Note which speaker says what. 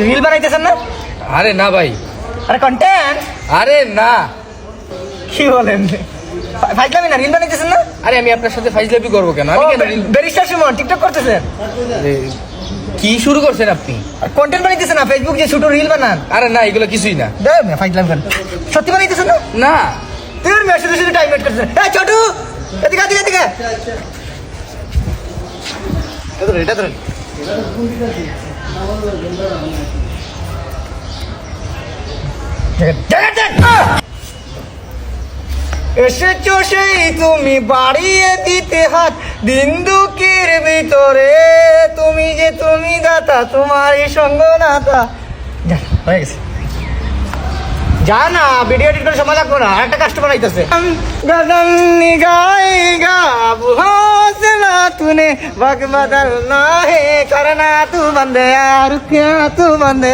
Speaker 1: Reel বানাইতেছেন না?
Speaker 2: আরে না ভাই,
Speaker 1: আরে কন্টেন্ট।
Speaker 2: আরে না,
Speaker 1: কি বলেন? ফাইজলামি না, রিল বানাইতেছেন না?
Speaker 2: আরে আমি আপনার সাথে ফাইজলামি করবো কেন? আমি কেন রিল?
Speaker 1: ব্যারিস্টার সুমন টিকটক করতেছেন?
Speaker 2: কি শুরু করছেন আপনি?
Speaker 1: আর কন্টেন্ট বানাইতেছেন না, ফেসবুক যে ছোট রিল বানান?
Speaker 2: আরে না, এগুলো কিছুই না।
Speaker 1: দেখ না ফাইজলামি করেন। সত্যি বানাইতেছেন না?
Speaker 2: না,
Speaker 1: তুই মেসেজ শুধু টাইম ওয়েট করতেছেন। এই ছোটু, এদিকে এদিকে এদিকে। এটা ধরেন। এসেছো সেই তুমি বাড়িয়ে দিতে হাত দিন দুঃখের ভিতরে, তুমি যে তুমি দাতা তোমারই সঙ্গ নাতা। হয়ে গেছে, যা না ভিডিও এডিট করে সময় লাগবো না, আরেকটা কাস্টমার আইতেছে। গজল নিগায়েগা আবু হাসনা তूने वक्त बदलना है करना तू बंदे यार क्या तू बंदे